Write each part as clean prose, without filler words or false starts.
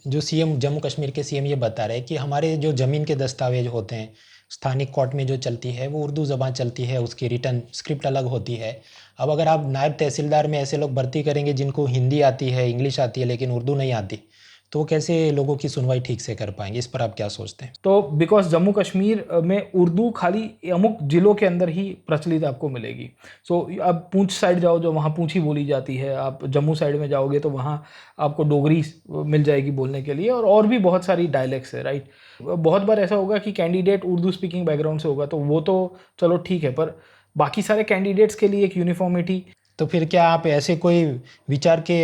जो सीएम जम्मू कश्मीर के सीएम ये बता रहे हैं कि हमारे जो ज़मीन के दस्तावेज होते हैं स्थानिक कोर्ट में जो चलती है वो उर्दू ज़बान चलती है, उसकी रिटर्न स्क्रिप्ट अलग होती है। अब अगर आप नायब तहसीलदार में ऐसे लोग भर्ती करेंगे जिनको हिंदी आती है, इंग्लिश आती है लेकिन उर्दू नहीं आती, तो वो कैसे लोगों की सुनवाई ठीक से कर पाएंगे? इस पर आप क्या सोचते हैं? तो बिकॉज जम्मू कश्मीर में उर्दू खाली अमुक जिलों के अंदर ही प्रचलित आपको मिलेगी। सो अब पूंछ साइड जाओ, जो वहाँ पूंछी बोली जाती है, आप जम्मू साइड में जाओगे तो वहाँ आपको डोगरी मिल जाएगी बोलने के लिए, और भी बहुत सारी डायलेक्ट्स है, राइट। बहुत बार ऐसा होगा कि कैंडिडेट उर्दू स्पीकिंग बैकग्राउंड से होगा, तो वो तो चलो ठीक है, पर बाकी सारे कैंडिडेट्स के लिए एक यूनिफॉर्मिटी। तो फिर क्या आप ऐसे कोई विचार के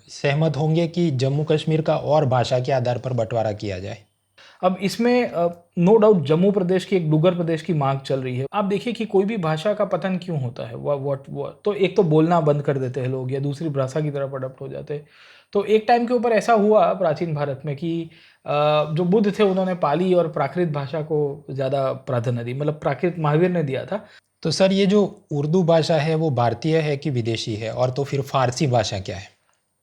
सहमत होंगे कि जम्मू कश्मीर का और भाषा के आधार पर बंटवारा किया जाए? अब इसमें नो डाउट जम्मू प्रदेश की एक डुग्गर प्रदेश की मांग चल रही है। आप देखिए कि कोई भी भाषा का पतन क्यों होता है, वो तो एक तो बोलना बंद कर देते हैं लोग या दूसरी भाषा की तरफ अडप्ट हो जाते हैं। तो एक टाइम के ऊपर ऐसा हुआ प्राचीन भारत में कि जो बुद्ध थे उन्होंने पाली और प्राकृत भाषा को ज़्यादा प्राधान्य दी, मतलब प्राकृत महावीर ने दिया था। तो सर ये जो उर्दू भाषा है वो भारतीय है कि विदेशी है, और तो फिर फारसी भाषा क्या है?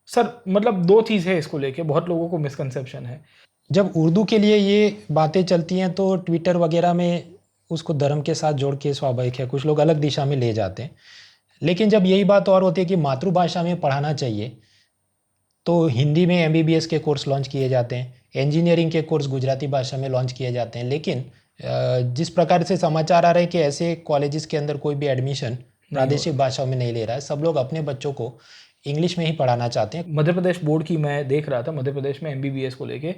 सर मतलब दो चीज़ है, इसको लेके बहुत लोगों को मिसकंसेप्शन है। जब उर्दू के लिए ये बातें चलती हैं तो ट्विटर वगैरह में उसको धर्म के साथ जोड़ के स्वाभाविक है कुछ लोग अलग दिशा में ले जाते हैं। लेकिन जब यही बात और होती है कि मातृभाषा में पढ़ाना चाहिए, तो हिंदी में एमबीबीएस के कोर्स लॉन्च किए जाते हैं, इंजीनियरिंग के कोर्स गुजराती भाषा में लॉन्च किए जाते हैं। लेकिन जिस प्रकार से समाचार आ रहे हैं कि ऐसे कॉलेजेस के अंदर कोई भी एडमिशन प्रादेशिक भाषाओं में नहीं ले रहा है, सब लोग अपने बच्चों को इंग्लिश में ही पढ़ाना चाहते हैं। मध्य प्रदेश बोर्ड की मैं देख रहा था, मध्य प्रदेश में एमबीबीएस को लेके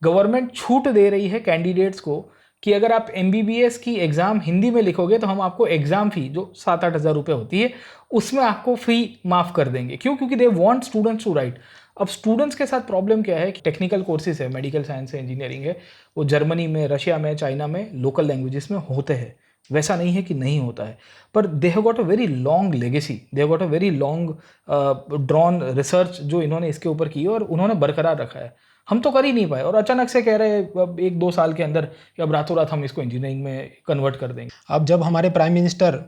गवर्नमेंट छूट दे रही है कैंडिडेट्स को कि अगर आप एमबीबीएस की एग्ज़ाम हिंदी में लिखोगे तो हम आपको एग्ज़ाम फ़ी जो 7-8 हज़ार रुपये होती है उसमें आपको फ्री माफ़ कर देंगे। क्यों? क्योंकि they want students to write. अब स्टूडेंट्स के साथ प्रॉब्लम क्या है कि टेक्निकल कोर्सेज है, मेडिकल साइंस है, इंजीनियरिंग है, वो जर्मनी में, रशिया में, चाइना में लोकल लैंग्वेजेस में होते हैं। वैसा नहीं है कि नहीं होता है, पर they have got a very long legacy, they have got a very long drawn research जो इन्होंने इसके ऊपर की है और उन्होंने बरकरार रखा है। हम तो कर ही नहीं पाए और अचानक से कह रहे हैं अब 1-2 साल के अंदर कि अब रातों रात हम इसको इंजीनियरिंग में कन्वर्ट कर देंगे। अब जब हमारे प्राइम मिनिस्टर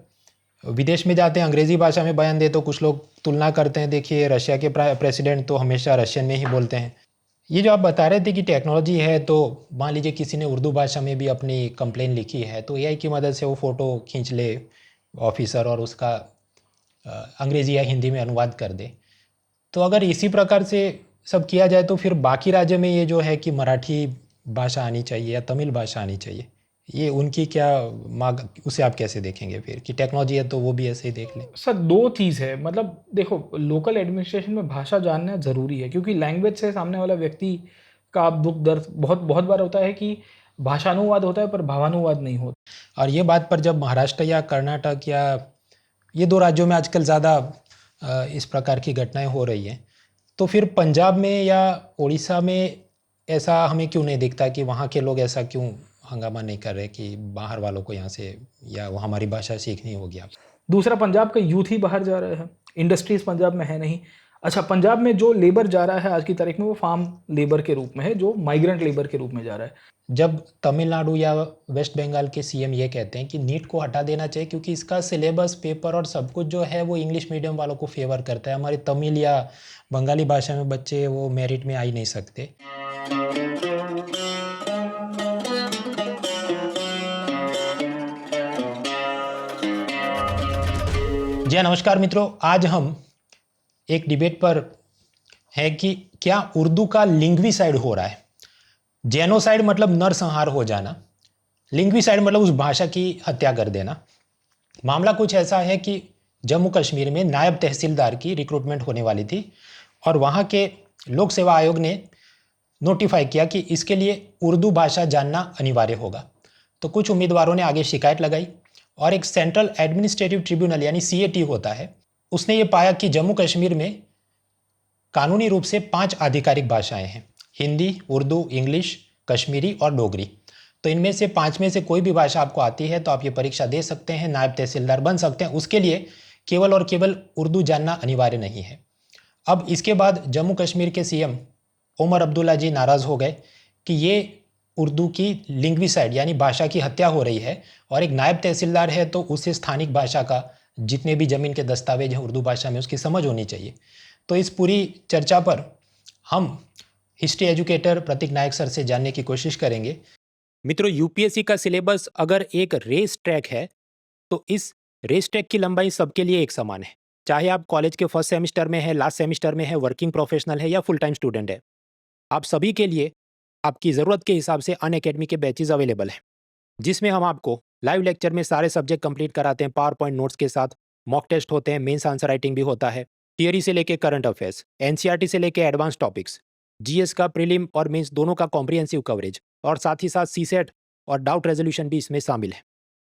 विदेश में जाते हैं अंग्रेज़ी भाषा में बयान दे तो कुछ लोग तुलना करते हैं, देखिए रशिया के प्रेसिडेंट तो हमेशा रशियन में ही बोलते हैं। ये जो आप बता रहे थे कि टेक्नोलॉजी है, तो मान लीजिए किसी ने उर्दू भाषा में भी अपनी कंप्लेन लिखी है तो एआई की मदद से वो फ़ोटो खींच ले ऑफिसर और उसका अंग्रेज़ी या हिंदी में अनुवाद कर दे। तो अगर इसी प्रकार से सब किया जाए तो फिर बाकी राज्य में ये जो है कि मराठी भाषा आनी चाहिए या तमिल भाषा आनी चाहिए, ये उनकी क्या मांग, उसे आप कैसे देखेंगे फिर कि टेक्नोलॉजी है तो वो भी ऐसे ही देख लें? सर 2 चीज़ है, मतलब देखो लोकल एडमिनिस्ट्रेशन में भाषा जानना ज़रूरी है क्योंकि लैंग्वेज से सामने वाला व्यक्ति का दुख दर्द बहुत बहुत बार होता है कि भाषानुवाद होता है पर भावानुवाद नहीं होता। और ये बात पर जब महाराष्ट्र या कर्नाटक या ये 2 राज्यों में आजकल ज़्यादा इस प्रकार की घटनाएं हो रही हैं, तो फिर पंजाब में या उड़ीसा में ऐसा हमें क्यों नहीं दिखता कि वहाँ के लोग ऐसा क्यों हंगामा नहीं कर रहे कि बाहर वालों को यहाँ से या वो हमारी भाषा सीखनी होगी आप? दूसरा, पंजाब का यूथ ही बाहर जा रहा है, इंडस्ट्रीज पंजाब में है नहीं। अच्छा, पंजाब में जो लेबर जा रहा है आज की तारीख में वो फार्म लेबर के रूप में है, जो माइग्रेंट लेबर के रूप में जा रहा है। जब तमिलनाडु या वेस्ट बंगाल के सीएम ये कहते हैं कि नीट को हटा देना चाहिए क्योंकि इसका सिलेबस पेपर और सब कुछ जो है वो इंग्लिश मीडियम वालों को फेवर करता है, हमारी तमिल या बंगाली भाषा में बच्चे वो मेरिट में आ ही नहीं सकते। जी नमस्कार मित्रों, आज हम एक डिबेट पर है कि क्या उर्दू का लिंग्विसाइड हो रहा है। जेनोसाइड मतलब नरसंहार हो जाना, लिंग्विसाइड मतलब उस भाषा की हत्या कर देना। मामला कुछ ऐसा है कि जम्मू कश्मीर में नायब तहसीलदार की रिक्रूटमेंट होने वाली थी और वहाँ के लोक सेवा आयोग ने नोटिफाई किया कि इसके लिए उर्दू भाषा जानना अनिवार्य होगा। तो कुछ उम्मीदवारों ने आगे शिकायत लगाई और एक सेंट्रल एडमिनिस्ट्रेटिव ट्रिब्यूनल यानी सीएटी होता है, उसने ये पाया कि जम्मू कश्मीर में कानूनी रूप से 5 आधिकारिक भाषाएं हैं, हिंदी, उर्दू, इंग्लिश, कश्मीरी और डोगरी। तो इनमें से 5 में से कोई भी भाषा आपको आती है तो आप ये परीक्षा दे सकते हैं, नायब तहसीलदार बन सकते हैं। उसके लिए केवल और केवल उर्दू जानना अनिवार्य नहीं है। अब इसके बाद जम्मू कश्मीर के सीएम उमर अब्दुल्ला जी नाराज़ हो गए कि ये उर्दू की लिंग्विसाइड यानी भाषा की हत्या हो रही है और एक नायब तहसीलदार है तो उसे स्थानिक भाषा का जितने भी ज़मीन के दस्तावेज हैं उर्दू भाषा में उसकी समझ होनी चाहिए। तो इस पूरी चर्चा पर हम हिस्ट्री एजुकेटर प्रतीक नायक सर से जानने की कोशिश करेंगे। मित्रों, यूपीएससी का सिलेबस अगर एक रेस ट्रैक है तो इस रेस ट्रैक की लंबाई सबके लिए एक समान है, चाहे आप कॉलेज के फर्स्ट सेमेस्टर में है, लास्ट सेमेस्टर में है, वर्किंग प्रोफेशनल है या फुल टाइम स्टूडेंट है। आप सभी के लिए आपकी ज़रूरत के हिसाब से अनअकैडमी के बैचेज अवेलेबल हैं, जिसमें हम आपको लाइव लेक्चर में सारे सब्जेक्ट कंप्लीट कराते हैं, पावर पॉइंट नोट्स के साथ। मॉक टेस्ट होते हैं, मेंस आंसर राइटिंग भी होता है, थियरी से लेके करंट अफेयर्स, एनसीईआरटी से लेके एडवांस टॉपिक्स, जीएस का प्रीलिम और मेंस दोनों का कॉम्प्रिहेंसिव कवरेज, और साथ ही साथ सीसेट और डाउट रेजोल्यूशन भी इसमें शामिल है।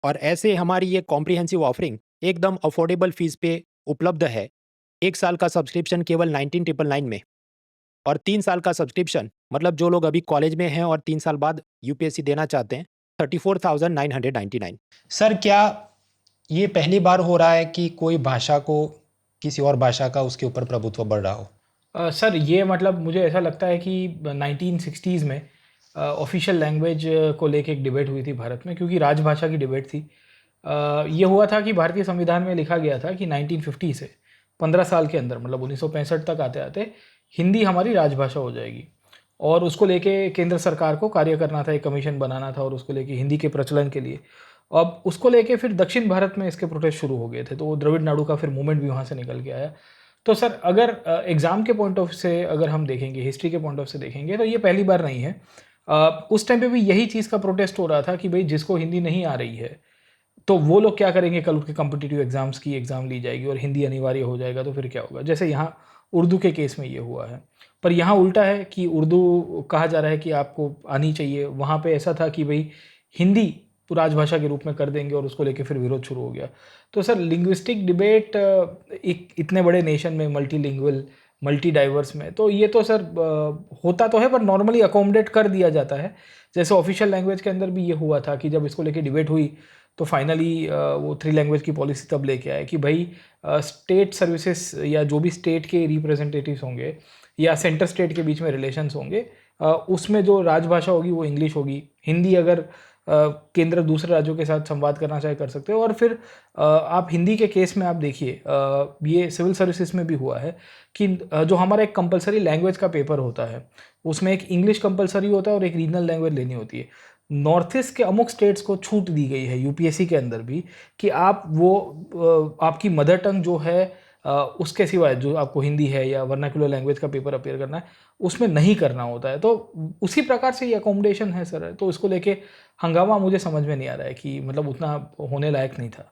और ऐसे हमारी ये कॉम्प्रिहेंसिव ऑफरिंग एकदम अफोर्डेबल फीस पे उपलब्ध है। 1 साल का सब्सक्रिप्शन केवल 19,999 में, और 3 साल का सब्सक्रिप्शन मतलब जो लोग अभी कॉलेज में हैं और 3 साल बाद यूपीएससी देना चाहते हैं, 34,999। सर, क्या ये पहली बार हो रहा है कि कोई भाषा को किसी और भाषा का उसके ऊपर प्रभुत्व बढ़ रहा हो? सर ये मतलब मुझे ऐसा लगता है कि 1960s में ऑफिशियल लैंग्वेज को लेके एक डिबेट हुई थी भारत में, क्योंकि राजभाषा की डिबेट थी। ये हुआ था कि भारतीय संविधान में लिखा गया था कि 1950 से 15 साल के अंदर, मतलब 1965 तक आते आते हिंदी हमारी राजभाषा हो जाएगी। और उसको लेके केंद्र सरकार को कार्य करना था, एक कमीशन बनाना था और उसको लेके हिंदी के प्रचलन के लिए। अब उसको लेके फिर दक्षिण भारत में इसके प्रोटेस्ट शुरू हो गए थे, तो वो द्रविड़ नाडु का फिर मूवमेंट भी वहाँ से निकल के आया। तो सर अगर एग्ज़ाम के पॉइंट ऑफ से अगर हम देखेंगे, हिस्ट्री के पॉइंट ऑफ से देखेंगे, तो ये पहली बार नहीं है। उस टाइम पे भी यही चीज़ का प्रोटेस्ट हो रहा था कि भाई जिसको हिंदी नहीं आ रही है तो वो लोग क्या करेंगे, कल उसके कॉम्पिटिटिव एग्जाम्स की एग्ज़ाम ली जाएगी और हिंदी अनिवार्य हो जाएगा, तो फिर क्या होगा। जैसे यहाँ उर्दू के केस में ये हुआ है, पर यहाँ उल्टा है कि उर्दू कहा जा रहा है कि आपको आनी चाहिए। वहाँ पे ऐसा था कि भाई हिंदी राजभाषा के रूप में कर देंगे और उसको लेके फिर विरोध शुरू हो गया। तो सर लिंग्विस्टिक डिबेट एक इतने बड़े नेशन में, मल्टीलिंगुअल मल्टी डाइवर्स में, तो ये तो सर होता तो है पर नॉर्मली अकोमोडेट कर दिया जाता है। जैसे ऑफिशियल लैंग्वेज के अंदर भी ये हुआ था कि जब इसको लेके डिबेट हुई तो फाइनली वो 3 लैंग्वेज की पॉलिसी तब लेके आए कि भाई स्टेट सर्विसेज या जो भी स्टेट के रिप्रेजेंटेटिव्स होंगे या सेंटर स्टेट के बीच में रिलेशंस होंगे, उसमें जो राजभाषा होगी वो इंग्लिश होगी। हिंदी अगर केंद्र दूसरे राज्यों के साथ संवाद करना चाहे कर सकते हो। और फिर आप हिंदी के केस में आप देखिए, ये सिविल सर्विसेज में भी हुआ है कि जो हमारा एक कंपलसरी लैंग्वेज का पेपर होता है उसमें एक इंग्लिश कंपलसरी होता है और एक रीजनल लैंग्वेज लेनी होती है। नॉर्थ ईस्ट के अमुक स्टेट्स को छूट दी गई है यूपीएससी के अंदर भी कि आप वो आपकी मदर टंग जो है उसके सिवाय जो आपको हिंदी है या वर्नाक्युलर लैंग्वेज का पेपर अपेयर करना है उसमें नहीं करना होता है। तो उसी प्रकार से ये अकोमोडेशन है सर। तो इसको लेके हंगामा मुझे समझ में नहीं आ रहा है कि मतलब उतना होने लायक नहीं था।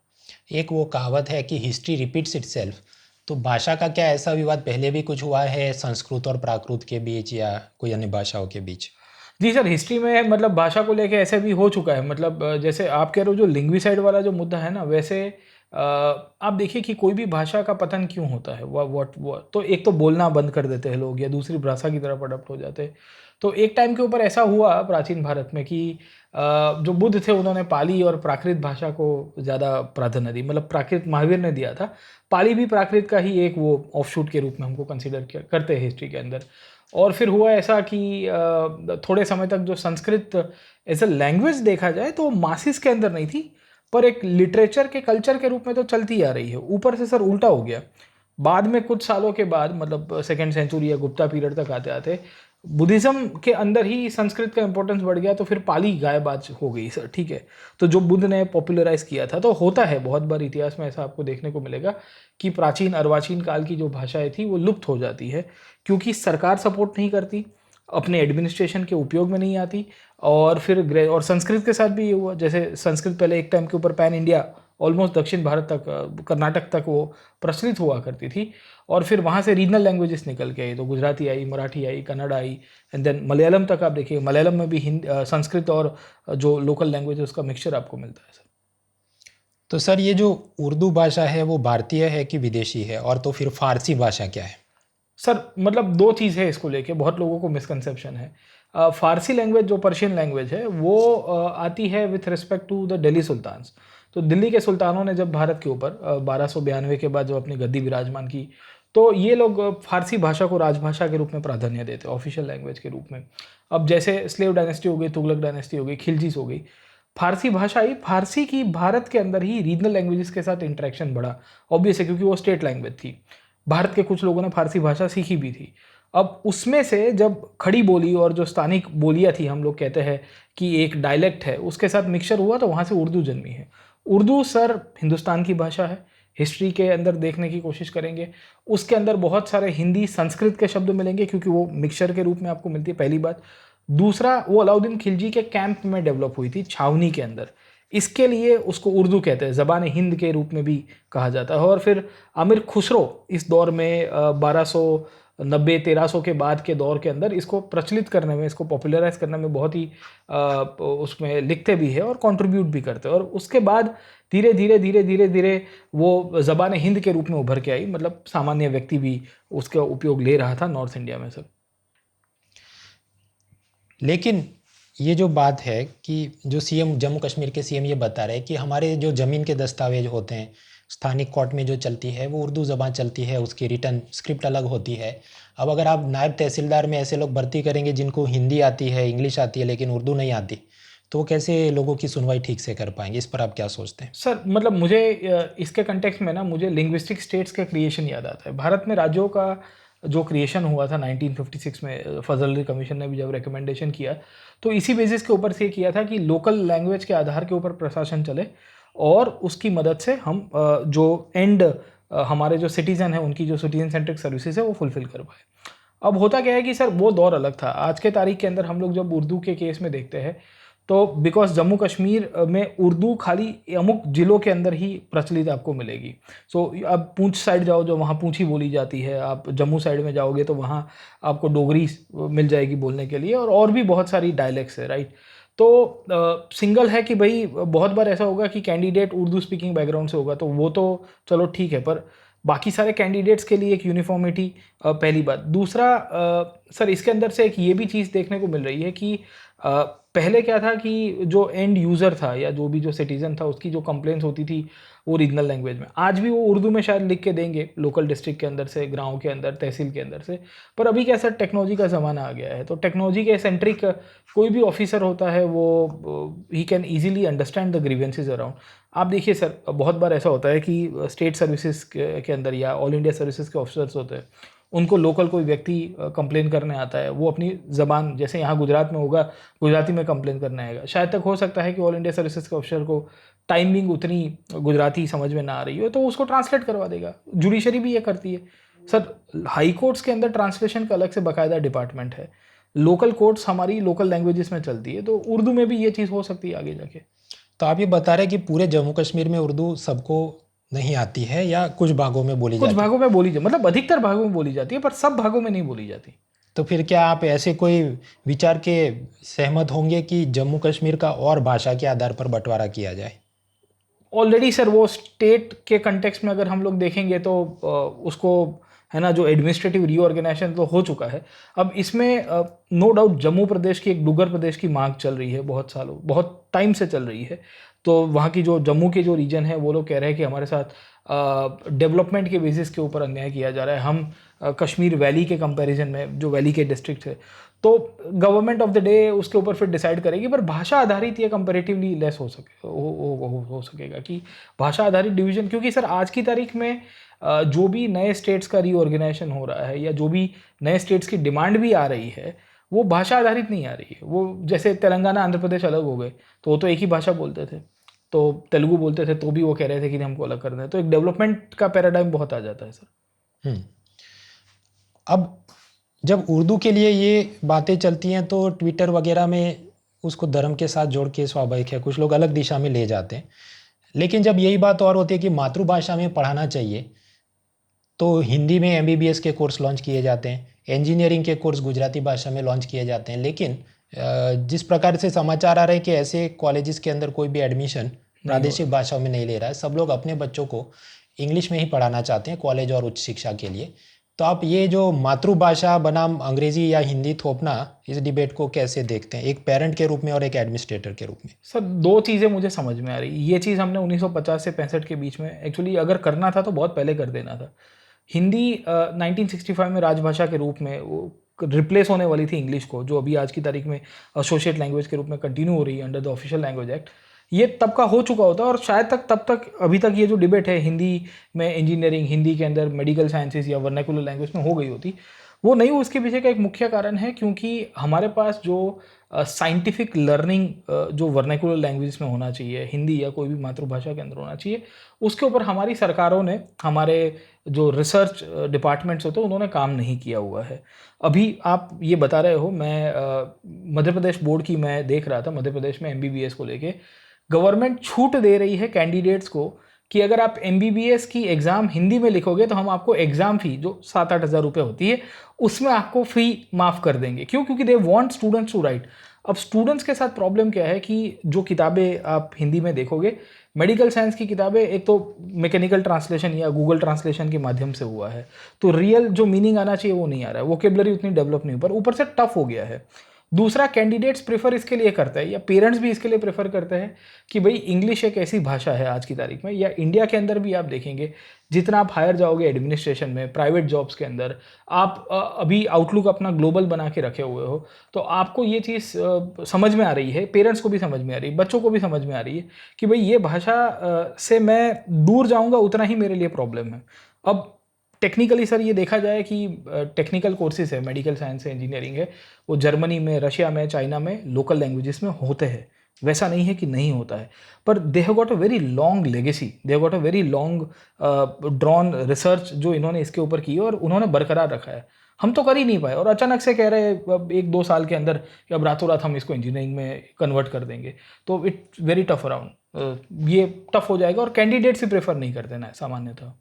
एक वो कहावत है कि हिस्ट्री रिपीट्स इटसेल्फ। तो भाषा का क्या ऐसा विवाद पहले भी कुछ हुआ है संस्कृत और प्राकृत के बीच या कोई अन्य भाषाओं के बीच? जी सर, हिस्ट्री में मतलब भाषा को लेके ऐसे भी हो चुका है। मतलब जैसे आप कह रहे हो जो लिंग्विसाइड वाला जो मुद्दा है ना, वैसे आप देखिए कि कोई भी भाषा का पतन क्यों होता है। तो एक तो बोलना बंद कर देते हैं लोग या दूसरी भाषा की तरफ अडप्ट हो जाते हैं। तो एक टाइम के ऊपर ऐसा हुआ प्राचीन भारत में कि जो बुद्ध थे उन्होंने पाली और प्राकृत भाषा को ज़्यादा प्राधान्य दी। मतलब प्राकृत महावीर ने दिया था, पाली भी प्राकृत का ही एक वो ऑफशूट के रूप में हमको कंसिडर करते हैं हिस्ट्री के अंदर। और फिर हुआ ऐसा कि थोड़े समय तक जो संस्कृत एज अ लैंग्वेज देखा जाए तो मासिस के अंदर नहीं थी, पर एक लिटरेचर के कल्चर के रूप में तो चलती आ रही है। ऊपर से सर उल्टा हो गया बाद में कुछ सालों के बाद, मतलब 2nd सेंचुरी या गुप्ता पीरियड तक आते आते बुद्धिज़्म के अंदर ही संस्कृत का इंपॉर्टेंस बढ़ गया, तो फिर पाली गायबाज हो गई सर। ठीक है, तो जो बुद्ध ने पॉपुलराइज किया था, तो होता है बहुत बार इतिहास में ऐसा आपको देखने को मिलेगा कि प्राचीन अर्वाचीन काल की जो भाषाएं थी वो लुप्त हो जाती है, क्योंकि सरकार सपोर्ट नहीं करती, अपने एडमिनिस्ट्रेशन के उपयोग में नहीं आती। और फिर और संस्कृत के साथ भी ये हुआ। जैसे संस्कृत पहले एक टाइम के ऊपर पैन इंडिया ऑलमोस्ट दक्षिण भारत तक, कर्नाटक तक वो प्रचलित हुआ करती थी। और फिर वहाँ से रीजनल लैंग्वेजेस निकल के आई, तो गुजराती आई, मराठी आई, कन्नड़ आई, एंड देन मलयालम तक आप देखिए। मलयालम में भी संस्कृत और जो लोकल लैंग्वेज है उसका मिक्सचर आपको मिलता है सर। तो सर ये जो उर्दू भाषा है वो भारतीय है कि विदेशी है, और तो फिर फारसी भाषा क्या है? सर मतलब दो चीज़ है इसको लेके, बहुत लोगों को मिसकंसेप्शन है। फारसी लैंग्वेज जो पर्शियन लैंग्वेज है वो आती है with respect to the Delhi sultans. तो दिल्ली के सुल्तानों ने जब भारत के ऊपर 1292 के बाद जब अपनी गद्दी विराजमान की, तो ये लोग फारसी भाषा को राजभाषा के रूप में प्राधान्य देते, ऑफिशियल लैंग्वेज के रूप में। अब जैसे स्लेव डायनेस्टी हो गई, तुगलक डायनेस्टी हो गई, खिलजीस हो गई, फारसी भाषा आई। फारसी की भारत के अंदर ही रीजनल लैंग्वेजेस के साथ इंटरेक्शन बढ़ा, ऑब्वियस है, क्योंकि वो स्टेट लैंग्वेज थी। भारत के कुछ लोगों ने फारसी भाषा सीखी भी थी। अब उसमें से जब खड़ी बोली और जो स्थानिक बोलियाँ थी, हम लोग कहते हैं कि एक डायलेक्ट है, उसके साथ मिक्सचर हुआ तो वहाँ से उर्दू जन्मी है। उर्दू सर हिंदुस्तान की भाषा है, हिस्ट्री के अंदर देखने की कोशिश करेंगे, उसके अंदर बहुत सारे हिंदी संस्कृत के शब्द मिलेंगे क्योंकि वो मिक्सचर के रूप में आपको मिलती है, पहली बात। दूसरा, वो अलाउद्दीन खिलजी के कैंप में डेवलप हुई थी, छावनी के अंदर, इसके लिए उसको उर्दू कहते हैं, ज़बान हिंद के रूप में भी कहा जाता है। और फिर आमिर खुसरो इस दौर में 1290-1300 के बाद के दौर के अंदर इसको प्रचलित करने में, इसको पॉपुलराइज करने में बहुत ही उसमें लिखते भी है और कंट्रीब्यूट भी करते हैं। और उसके बाद धीरे धीरे धीरे धीरे धीरे वो ज़बान हिंद के रूप में उभर के आई, मतलब सामान्य व्यक्ति भी उसका उपयोग ले रहा था नॉर्थ इंडिया में सर। लेकिन ये जो बात है कि जो सीएम जम्मू कश्मीर के सीएम ये बता रहे हैं कि हमारे जो ज़मीन के दस्तावेज होते हैं स्थानिक कोर्ट में जो चलती है वो उर्दू ज़बान चलती है, उसकी रिटर्न स्क्रिप्ट अलग होती है। अब अगर आप नायब तहसीलदार में ऐसे लोग भर्ती करेंगे जिनको हिंदी आती है, इंग्लिश आती है, लेकिन उर्दू नहीं आती, तो वो कैसे लोगों की सुनवाई ठीक से कर पाएंगे? इस पर आप क्या सोचते हैं? सर मतलब मुझे इसके कंटेक्स्ट में ना मुझे लिंग्विस्टिक स्टेट्स का क्रिएशन याद आता है। भारत में राज्यों का जो क्रिएशन हुआ था 1956 में, फजल अली कमीशन ने भी जब रिकमेंडेशन किया, तो इसी बेसिस के ऊपर से किया था कि लोकल लैंग्वेज के आधार के ऊपर प्रशासन चले और उसकी मदद से हम जो एंड हमारे जो सिटीज़न हैं उनकी जो सिटीजन सेंट्रिक सर्विसेज है वो फुलफिल कर पाए। अब होता क्या है कि सर वो दौर अलग था। आज के तारीख के अंदर हम लोग जब उर्दू के केस में देखते हैं तो बिकॉज जम्मू कश्मीर में उर्दू खाली अमुक ज़िलों के अंदर ही प्रचलित आपको मिलेगी। सो अब पूंछ साइड जाओ, जो वहाँ पूंछी बोली जाती है, आप जम्मू साइड में जाओगे तो वहाँ आपको डोगरी मिल जाएगी बोलने के लिए, और भी बहुत सारी डायलेक्ट्स है, राइट। तो सिंगल है कि भाई बहुत बार ऐसा होगा कि कैंडिडेट उर्दू स्पीकिंग बैकग्राउंड से होगा तो वो तो चलो ठीक है, पर बाकी सारे कैंडिडेट्स के लिए एक यूनिफॉर्मिटी, पहली बात। दूसरा सर इसके अंदर से एक ये भी चीज़ देखने को मिल रही है कि पहले क्या था कि जो एंड यूज़र था या जो भी जो सिटीज़न था उसकी जो कंप्लेंट्स होती थी वो रीजनल लैंग्वेज में, आज भी वो उर्दू में शायद लिख के देंगे लोकल डिस्ट्रिक्ट के अंदर से, गांव के अंदर, तहसील के अंदर से। पर अभी क्या सर टेक्नोलॉजी का ज़माना आ गया है, तो टेक्नोलॉजी के सेंट्रिक कोई भी ऑफिसर होता है वो he can easily understand the grievances around. आप देखिए सर बहुत बार ऐसा होता है कि स्टेट सर्विसेज के अंदर या ऑल इंडिया सर्विसेज के ऑफिसर्स होते हैं, उनको लोकल कोई व्यक्ति कंप्लेन करने आता है, वो अपनी ज़बान, जैसे यहाँ गुजरात में होगा गुजराती में कंप्लेन करने आएगा, शायद तक हो सकता है कि ऑल इंडिया सर्विसेज के ऑफिसर को टाइमिंग उतनी गुजराती समझ में ना आ रही हो तो उसको ट्रांसलेट करवा देगा। जुडिशरी भी ये करती है सर। हाई कोर्ट्स के अंदर ट्रांसलेशन का अलग से बाकायदा डिपार्टमेंट है, लोकल कोर्ट्स हमारी लोकल लैंग्वेजेस में चलती है, तो उर्दू में भी ये चीज़ हो सकती है आगे जाके। तो आप ये बता रहे हैं कि पूरे जम्मू कश्मीर में उर्दू सबको नहीं आती है या कुछ भागों में बोली कुछ जाती है? भागों में बोली जाती, मतलब अधिकतर भागों में बोली जाती है, पर सब भागों में नहीं बोली जाती। तो फिर क्या आप ऐसे कोई विचार के सहमत होंगे कि जम्मू कश्मीर का और भाषा के आधार पर बंटवारा किया जाए? ऑलरेडी सर वो स्टेट के कंटेक्स्ट में अगर हम लोग देखेंगे तो उसको है ना, जो एडमिनिस्ट्रेटिव रीऑर्गेनाइजेशन तो हो चुका है। अब इसमें नो डाउट जम्मू प्रदेश की एक डुग्गर प्रदेश की मांग चल रही है, बहुत सालों, बहुत टाइम से चल रही है। तो वहाँ की जो जम्मू के जो रीजन है वो लोग कह रहे हैं कि हमारे साथ डेवलपमेंट के बेसिस के ऊपर अन्याय किया जा रहा है। हम कश्मीर वैली के कंपैरिजन में, जो वैली के डिस्ट्रिक्ट है, तो गवर्नमेंट ऑफ द डे उसके ऊपर फिर डिसाइड करेगी, पर भाषा आधारित ये कंपैरेटिवली लेस हो सकेगा कि भाषा आधारित डिवीजन, क्योंकि सर आज की तारीख में जो भी नए स्टेट्स का रीऑर्गेनाइजेशन हो रहा है या जो भी नए स्टेट्स की डिमांड भी आ रही है वो भाषा आधारित नहीं आ रही है। वो जैसे तेलंगाना आंध्र प्रदेश अलग हो गए तो वो तो एक ही भाषा बोलते थे, तो तेलुगु बोलते थे, तो भी वो कह रहे थे कि हमको अलग कर दें। तो एक डेवलपमेंट का पैराडाइम बहुत आ जाता है सर। अब जब उर्दू के लिए ये बातें चलती हैं तो ट्विटर वगैरह में उसको धर्म के साथ जोड़ के स्वाभाविक है कुछ लोग अलग दिशा में ले जाते हैं, लेकिन जब यही बात और होती है कि मातृभाषा में पढ़ाना चाहिए तो हिंदी में एमबीबीएस के कोर्स लॉन्च किए जाते हैं, इंजीनियरिंग के कोर्स गुजराती भाषा में लॉन्च किए जाते हैं, लेकिन जिस प्रकार से समाचार आ रहे हैं कि ऐसे कॉलेजेस के अंदर कोई भी एडमिशन प्रादेशिक भाषाओं में नहीं ले रहा है, सब लोग अपने बच्चों को इंग्लिश में ही पढ़ाना चाहते हैं कॉलेज और उच्च शिक्षा के लिए। तो आप ये जो मातृभाषा बनाम अंग्रेजी या हिंदी थोपना, इस डिबेट को कैसे देखते हैं, एक पेरेंट के रूप में और एक एडमिनिस्ट्रेटर के रूप में? सर दो चीज़ें मुझे समझ में आ रही। ये चीज़ हमने 1950 से 65 के बीच में एक्चुअली अगर करना था तो बहुत पहले कर देना था। हिंदी 1965 में राजभाषा के रूप में रिप्लेस होने वाली थी इंग्लिश को, जो अभी आज की तारीख में एसोसिएट लैंग्वेज के रूप में कंटिन्यू हो रही है under the official language act. ये तब का हो चुका होता है और शायद तब तक अभी तक ये जो डिबेट है हिंदी में इंजीनियरिंग, हिंदी के अंदर मेडिकल साइंसेज या वर्नाकुलर लैंग्वेज में हो गई होती। वो नहीं हुई उसके पीछे का एक मुख्य कारण है क्योंकि हमारे पास जो साइंटिफिक लर्निंग जो वर्नाकुलर लैंग्वेज में होना चाहिए, हिंदी या कोई भी मातृभाषा के अंदर होना चाहिए, उसके ऊपर हमारी सरकारों ने, हमारे जो रिसर्च डिपार्टमेंट्स होते हैं उन्होंने काम नहीं किया हुआ है। अभी आप ये बता रहे हो, मैं मध्य प्रदेश बोर्ड की मैं देख रहा था, मध्य प्रदेश में एमबीबीएस को लेके गवर्नमेंट छूट दे रही है कैंडिडेट्स को कि अगर आप एमबीबीएस की एग्ज़ाम हिंदी में लिखोगे तो हम आपको एग्ज़ाम फ़ी जो 7-8 हज़ार रुपये होती है उसमें आपको फ़ी माफ़ कर देंगे। क्यों? क्योंकि they want students to write. अब स्टूडेंट्स के साथ प्रॉब्लम क्या है कि जो किताबें आप हिंदी में देखोगे, मेडिकल साइंस की किताबें एक तो मैकेनिकल ट्रांसलेशन या गूगल ट्रांसलेशन के माध्यम से हुआ है, तो रियल जो मीनिंग आना चाहिए वो नहीं आ रहा है, वोकेबलरी उतनी डेवलप नहीं, पर ऊपर से टफ हो गया है। दूसरा, कैंडिडेट्स प्रेफर इसके लिए करते हैं या पेरेंट्स भी इसके लिए प्रेफर करते हैं कि भाई इंग्लिश एक ऐसी भाषा है आज की तारीख में, या इंडिया के अंदर भी आप देखेंगे जितना आप हायर जाओगे एडमिनिस्ट्रेशन में, प्राइवेट जॉब्स के अंदर, आप अभी आउटलुक अपना ग्लोबल बना के रखे हुए हो, तो आपको ये चीज़ समझ में आ रही है, पेरेंट्स को भी समझ में आ रही है, बच्चों को भी समझ में आ रही है कि भाई ये भाषा से मैं दूर जाऊँगा उतना ही मेरे लिए प्रॉब्लम है। अब टेक्निकली सर ये देखा जाए कि टेक्निकल कोर्सेज है, मेडिकल साइंस है, इंजीनियरिंग है, वो जर्मनी में, रशिया में, चाइना में लोकल लैंग्वेजेस में होते हैं। वैसा नहीं है कि नहीं होता है, पर they have got a very long legacy, they have got a very long drawn research जो इन्होंने इसके ऊपर की है और उन्होंने बरकरार रखा है। हम तो कर ही नहीं पाए और अचानक से कह रहे हैं अब 1-2 साल के अंदर कि अब रातों रात हम इसको इंजीनियरिंग में कन्वर्ट कर देंगे, तो इट्स वेरी टफ अराउंड। ये टफ हो जाएगा और कैंडिडेट्स ही प्रेफर नहीं करते ना सामान्यतः।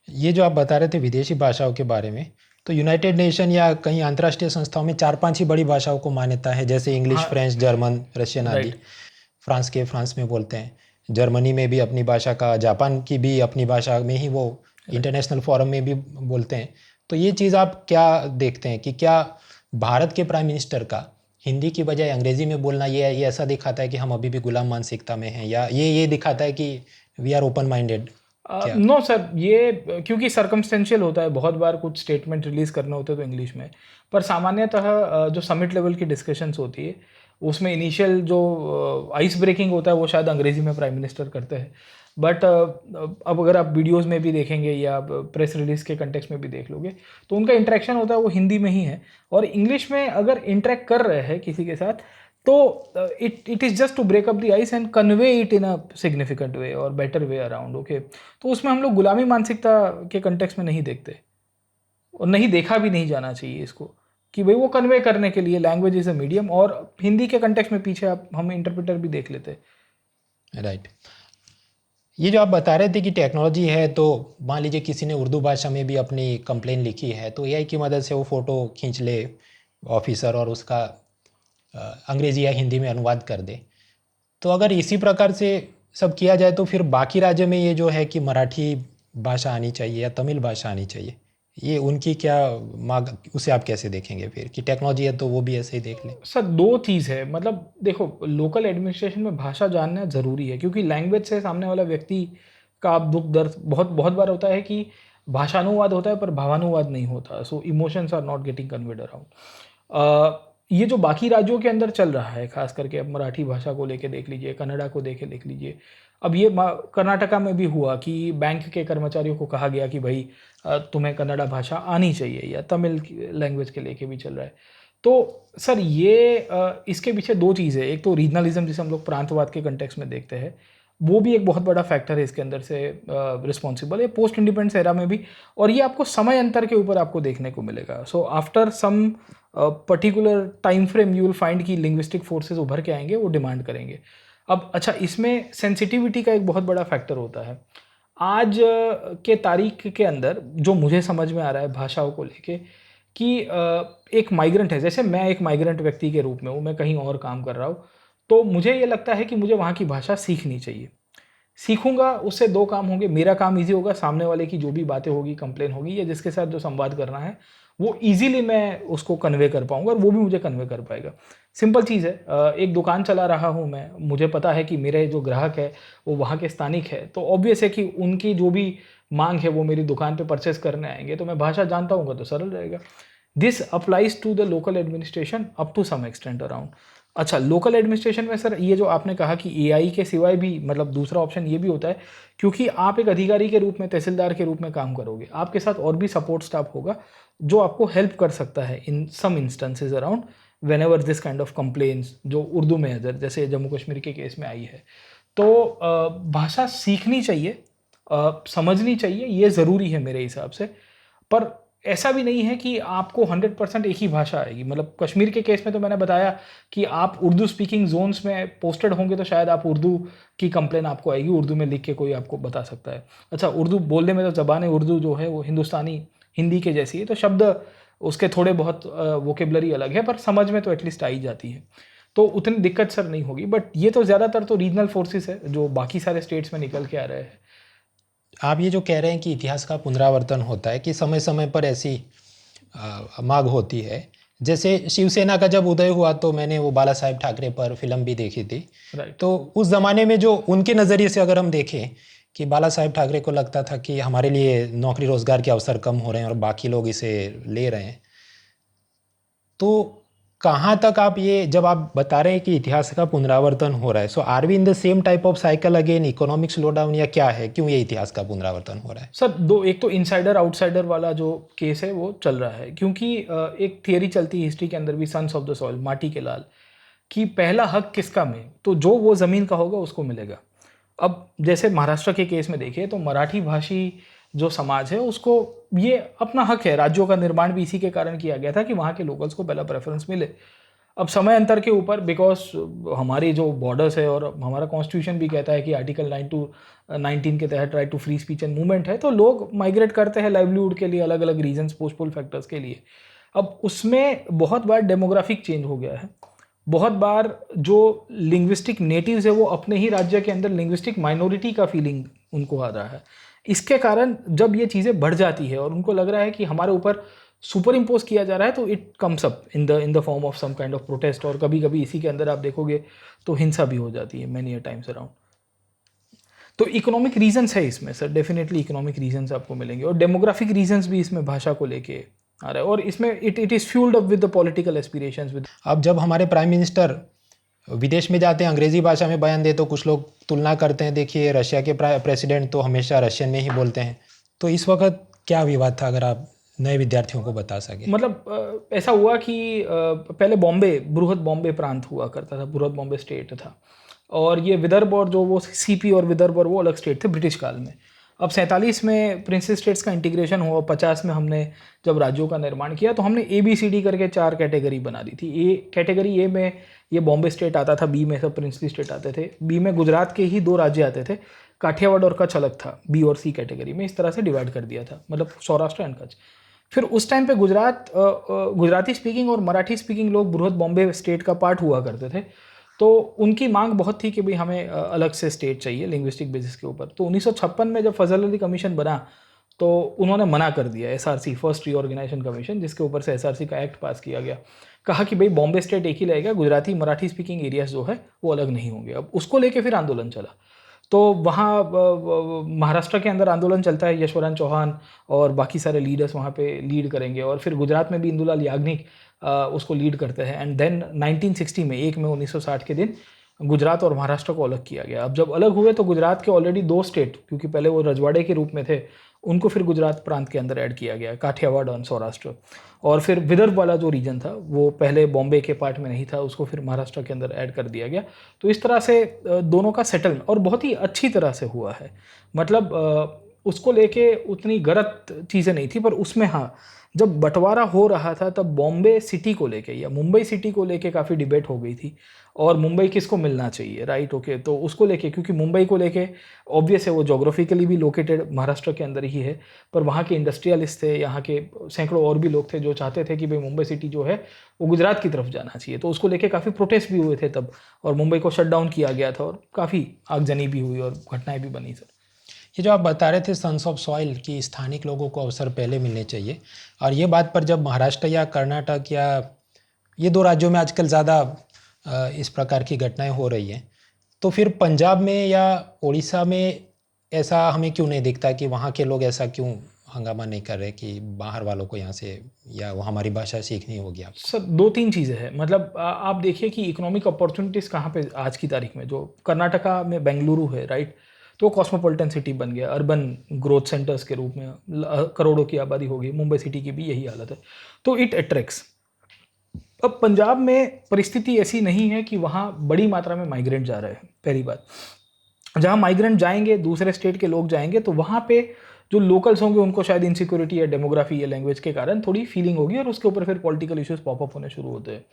ये जो आप बता रहे थे विदेशी भाषाओं के बारे में, तो यूनाइटेड नेशन या कहीं अंतर्राष्ट्रीय संस्थाओं में 4-5 ही बड़ी भाषाओं को मान्यता है, जैसे इंग्लिश, हाँ, फ्रेंच, जर्मन, रशियन आदि। राइट। फ्रांस में बोलते हैं, जर्मनी में भी अपनी भाषा का, जापान की भी अपनी भाषा में ही वो इंटरनेशनल फोरम में भी बोलते हैं। तो ये चीज़ आप क्या देखते हैं कि क्या भारत के प्राइम मिनिस्टर का हिंदी की बजाय अंग्रेज़ी में बोलना ये ऐसा दिखाता है कि हम अभी भी गुलाम मानसिकता में हैं, या ये दिखाता है कि वी आर ओपन माइंडेड? क्या? नो सर, ये क्योंकि सर्कमस्टेंशियल होता है, बहुत बार कुछ स्टेटमेंट रिलीज करने होते हैं तो इंग्लिश में, पर सामान्यतः जो समिट लेवल की डिस्कशंस होती है उसमें इनिशियल जो आइस ब्रेकिंग होता है वो शायद अंग्रेजी में प्राइम मिनिस्टर करते हैं। बट अब अगर आप वीडियोस में भी देखेंगे या प्रेस रिलीज के कंटेक्स्ट में भी देख लोगे तो उनका इंटरेक्शन होता है वो हिंदी में ही है, और इंग्लिश में अगर इंटरेक्ट कर रहे हैं किसी के साथ तो it is just to break up the ice and convey it in a significant way और बेटर वे अराउंड। ओके, तो उसमें हम लोग गुलामी मानसिकता के कंटेक्स्ट में नहीं देखते और नहीं देखा भी नहीं जाना चाहिए इसको कि भाई वो कन्वे करने के लिए लैंग्वेज इज़ अ मीडियम, और हिंदी के कंटेक्स्ट में पीछे आप हम इंटरप्रेटर भी देख लेते। राइट। ये जो आप बता रहे थे कि टेक्नोलॉजी है, तो मान लीजिए किसी ने उर्दू भाषा में भी अपनी कंप्लेन लिखी है, तो एआई की मदद से वो फ़ोटो खींच ले ऑफिसर और उसका अंग्रेज़ी या हिंदी में अनुवाद कर दे। तो अगर इसी प्रकार से सब किया जाए तो फिर बाकी राज्य में ये जो है कि मराठी भाषा आनी चाहिए या तमिल भाषा आनी चाहिए, ये उनकी क्या मांग, उसे आप कैसे देखेंगे फिर कि टेक्नोलॉजी है तो वो भी ऐसे ही देख लें? सर, दो चीज़ है, मतलब देखो, लोकल एडमिनिस्ट्रेशन में भाषा जानना ज़रूरी है क्योंकि लैंग्वेज से सामने वाला व्यक्ति का आप दुख दर्द बहुत बहुत बार होता है कि भाषानुवाद होता है पर भावानुवाद नहीं होता, so emotions are not getting conveyed around. ये जो बाकी राज्यों के अंदर चल रहा है, खास करके अब मराठी भाषा को लेके देख लीजिए, कन्नड़ा को देख लीजिए। अब ये कर्नाटका में भी हुआ कि बैंक के कर्मचारियों को कहा गया कि भाई तुम्हें कन्नड़ा भाषा आनी चाहिए, या तमिल लैंग्वेज के लेके भी चल रहा है। तो सर ये इसके पीछे दो चीज़ें, एक तो रीजनलिज्म जिसे हम लोग प्रांतवाद के कंटेक्स्ट में देखते हैं, वो भी एक बहुत बड़ा फैक्टर है इसके अंदर से रिस्पॉन्सिबल है, पोस्ट इंडिपेंडेंस एरा में भी, और ये आपको समय अंतर के ऊपर आपको देखने को मिलेगा। So after some particular time frame you will find कि लिंग्विस्टिक फोर्सेस उभर के आएंगे, वो डिमांड करेंगे। अब अच्छा, इसमें सेंसिटिविटी का एक बहुत बड़ा फैक्टर होता है। आज के तारीख के अंदर जो मुझे समझ में आ रहा है भाषाओं को लेके कि एक माइग्रेंट है, जैसे मैं एक माइग्रेंट व्यक्ति के रूप में हूँ, मैं कहीं और काम कर रहा हूँ, तो मुझे ये लगता है कि मुझे वहाँ की भाषा सीखनी चाहिए। सीखूंगा, उससे दो काम होंगे, मेरा काम इजी होगा, सामने वाले की जो भी बातें होगी, कंप्लेन होगी, या जिसके साथ जो संवाद करना है वो इजीली मैं उसको कन्वे कर पाऊंगा और वो भी मुझे कन्वे कर पाएगा। सिंपल चीज़ है, एक दुकान चला रहा हूँ मैं, मुझे पता है कि मेरे जो ग्राहक है वो वहाँ के स्थानिक है, तो ऑब्वियस है कि उनकी जो भी मांग है वो मेरी दुकान पे परचेस करने आएंगे, तो मैं भाषा जानता हूँ तो सरल रहेगा। This applies to the local administration up to some extent around. अच्छा, लोकल एडमिनिस्ट्रेशन में सर ये जो आपने कहा कि एआई के सिवाय भी, मतलब दूसरा ऑप्शन ये भी होता है, क्योंकि आप एक अधिकारी के रूप में, तहसीलदार के रूप में काम करोगे, आपके साथ और भी सपोर्ट स्टाफ होगा जो आपको हेल्प कर सकता है in some instances around whenever this kind of complaints जो उर्दू में है, जैसे जम्मू कश्मीर के केस में आई है। तो भाषा सीखनी चाहिए, समझनी चाहिए, ये ज़रूरी है मेरे हिसाब से। पर ऐसा भी नहीं है कि आपको 100% एक ही भाषा आएगी। मतलब कश्मीर के केस में तो मैंने बताया कि आप उर्दू स्पीकिंग जोन्स में पोस्टेड होंगे तो शायद आप उर्दू की कंप्लेन आपको आएगी, उर्दू में लिख के कोई आपको बता सकता है। अच्छा, उर्दू बोलने में तो ज़बान उर्दू जो है वो हिंदुस्तानी हिंदी के जैसी है, तो शब्द उसके थोड़े बहुत वोकेबलरी अलग है, पर समझ में तो एटलीस्ट आ ही जाती है, तो उतनी दिक्कत सर नहीं होगी। बट ये तो ज़्यादातर तो रीजनल फोर्सेस है जो बाकी सारे स्टेट्स में निकल के आ रहे हैं। आप ये जो कह रहे हैं कि इतिहास का पुनरावर्तन होता है, कि समय समय पर ऐसी मांग होती है, जैसे शिवसेना का जब उदय हुआ तो मैंने वो बाला साहेब ठाकरे पर फिल्म भी देखी थी। राइट। तो उस ज़माने में जो उनके नज़रिए से अगर हम देखें कि बाला साहेब ठाकरे को लगता था कि हमारे लिए नौकरी रोज़गार के अवसर कम हो रहे हैं और बाकी लोग इसे ले रहे हैं, तो कहाँ तक आप ये जब आप बता रहे हैं कि इतिहास का पुनरावर्तन हो रहा है, so are we in the same type of cycle again, economic slowdown, या क्या है, क्यों ये इतिहास का पुनरावर्तन हो रहा है? सर दो, एक तो इनसाइडर आउटसाइडर वाला जो केस है वो चल रहा है, क्योंकि एक थियरी चलती है हिस्ट्री के अंदर भी, सन्स ऑफ द सॉइल, माटी के लाल, कि पहला हक किसका में, तो जो वो ज़मीन का होगा उसको मिलेगा। अब जैसे महाराष्ट्र के केस में देखें तो मराठी भाषी जो समाज है उसको ये अपना हक है, राज्यों का निर्माण भी इसी के कारण किया गया था कि वहाँ के लोकल्स को पहला प्रेफरेंस मिले। अब समय अंतर के ऊपर, बिकॉज हमारी जो बॉर्डर्स है और हमारा कॉन्स्टिट्यूशन भी कहता है कि आर्टिकल 9 to 19 के तहत right to free speech and movement है, तो लोग माइग्रेट करते हैं लाइवलीहुड के लिए, अलग अलग रीजन्स, पोस्ट पुल फैक्टर्स के लिए। अब उसमें बहुत बार डेमोग्राफिक चेंज हो गया है, बहुत बार जो लिंग्विस्टिक नेटिव्स है वो अपने ही राज्य के अंदर लिंग्विस्टिक माइनॉरिटी का फीलिंग उनको आ रहा है। इसके कारण जब ये चीज़ें बढ़ जाती है और उनको लग रहा है कि हमारे ऊपर सुपर इम्पोज किया जा रहा है, तो it comes up in the form of some kind of protest, और कभी कभी इसी के अंदर आप देखोगे तो हिंसा भी हो जाती है मैनी अ टाइम्स अराउंड। तो इकोनॉमिक रीजंस है इसमें सर, डेफिनेटली इकोनॉमिक रीजंस आपको मिलेंगे, और डेमोग्राफिक रीजंस भी इसमें भाषा को लेके आ रहा है, और इसमें it is fuelled up with the political aspirations with. अब जब हमारे प्राइम मिनिस्टर विदेश में जाते हैं, अंग्रेजी भाषा में बयान दे, तो कुछ लोग तुलना करते हैं, देखिए रशिया के प्रेसिडेंट तो हमेशा रशियन में ही बोलते हैं। तो इस वक्त क्या विवाद था, अगर आप नए विद्यार्थियों को बता सके? मतलब ऐसा हुआ कि पहले बॉम्बे, बृहद बॉम्बे प्रांत हुआ करता था, बृहद बॉम्बे स्टेट था, और ये विदर्भ और जो वो सीपी और विदर्भ और वो अलग स्टेट थे ब्रिटिश काल में। अब 47 में प्रिंसेस स्टेट्स का इंटीग्रेशन हुआ, 50 में हमने जब राज्यों का निर्माण किया तो हमने ABCD करके 4 कैटेगरी बना दी थी। कैटेगरी ए में ये बॉम्बे स्टेट आता था, बी में सब प्रिंसली स्टेट आते थे, बी में गुजरात के ही 2 राज्य आते थे, काठियावाड़ और कच्छ अलग था, बी और सी कैटेगरी में, इस तरह से डिवाइड कर दिया था, मतलब सौराष्ट्र एंड कच्छ। फिर उस टाइम पे गुजराती स्पीकिंग और मराठी स्पीकिंग लोग बृहद बॉम्बे स्टेट का पार्ट हुआ करते थे, तो उनकी मांग बहुत थी कि भाई हमें अलग से स्टेट चाहिए लिंग्विस्टिक बेसिस के ऊपर। तो 1956 में जब फजल अली कमीशन बना तो उन्होंने मना कर दिया, SRC, फर्स्ट रीऑर्गेनाइजेशन कमीशन, जिसके ऊपर से SRC का एक्ट पास किया गया, कहा कि भाई बॉम्बे स्टेट एक ही रहेगा, गुजराती मराठी स्पीकिंग एरियाज जो है वो अलग नहीं होंगे। अब उसको लेके फिर आंदोलन चला, तो वहाँ महाराष्ट्र के अंदर आंदोलन चलता है, यशवंत चौहान और बाकी सारे लीडर्स वहाँ पे लीड करेंगे, और फिर गुजरात में भी इंदुलाल याग्निक उसको लीड करते हैं, एंड देन 1960 में 1 मई 1960 के दिन गुजरात और महाराष्ट्र को अलग किया गया। अब जब अलग हुए तो गुजरात के ऑलरेडी 2 स्टेट, क्योंकि पहले वो रजवाड़े के रूप में थे, उनको फिर गुजरात प्रांत के अंदर ऐड किया गया, काठियावाड़ और सौराष्ट्र। और फिर विदर्भ वाला जो रीजन था वो पहले बॉम्बे के पार्ट में नहीं था, उसको फिर महाराष्ट्र के अंदर ऐड कर दिया गया। तो इस तरह से दोनों का सेटल और बहुत ही अच्छी तरह से हुआ है, मतलब उसको लेके उतनी गलत चीज़ें नहीं थी। पर उसमें हाँ, जब बंटवारा हो रहा था तब बॉम्बे सिटी को लेके या मुंबई सिटी को लेके काफ़ी डिबेट हो गई थी, और मुंबई किसको मिलना चाहिए, राइट, ओके। तो उसको लेके, क्योंकि मुंबई को लेके ऑब्वियस है वो जोग्राफिकली भी लोकेटेड महाराष्ट्र के अंदर ही है, पर वहाँ के इंडस्ट्रियलिस्ट थे, यहाँ के सैकड़ों और भी लोग थे जो चाहते थे कि भाई मुंबई सिटी जो है वो गुजरात की तरफ जाना चाहिए। तो उसको लेके काफ़ी प्रोटेस्ट भी हुए थे तब, और मुंबई को शट डाउन किया गया था, और काफ़ी आगजनी भी हुई और घटनाएँ भी बनी सर। ये जो आप बता रहे थे सन्स ऑफ सॉइल कि स्थानिक लोगों को अवसर पहले मिलने चाहिए, और ये बात पर जब महाराष्ट्र या कर्नाटक या ये 2 राज्यों में आजकल ज़्यादा इस प्रकार की घटनाएं हो रही हैं, तो फिर पंजाब में या उड़ीसा में ऐसा हमें क्यों नहीं दिखता कि वहाँ के लोग ऐसा क्यों हंगामा नहीं कर रहे कि बाहर वालों को यहाँ से या वो हमारी भाषा सीखनी होगी? आपको सर 2-3 चीज़ें हैं, मतलब आप देखिए कि इकोनॉमिक अपॉर्चुनिटीज़ कहाँ पे आज की तारीख में, जो कर्नाटका में बेंगलुरु है, राइट, तो कॉस्मोपॉलिटन सिटी बन गया, अर्बन ग्रोथ सेंटर्स के रूप में करोड़ों की आबादी हो गई। मुंबई सिटी की भी यही हालत है, तो इट अट्रैक्ट्स। अब पंजाब में परिस्थिति ऐसी नहीं है कि वहाँ बड़ी मात्रा में माइग्रेंट जा रहे हैं। पहली बात, जहाँ माइग्रेंट जाएंगे, दूसरे स्टेट के लोग जाएंगे, तो वहाँ पे जो लोकल्स होंगे उनको शायद इनसिक्योरिटी या डेमोग्राफी या लैंग्वेज के कारण थोड़ी फीलिंग होगी, और उसके ऊपर फिर पॉलिटिकल इश्यूज पॉपअप होने शुरू होते हैं।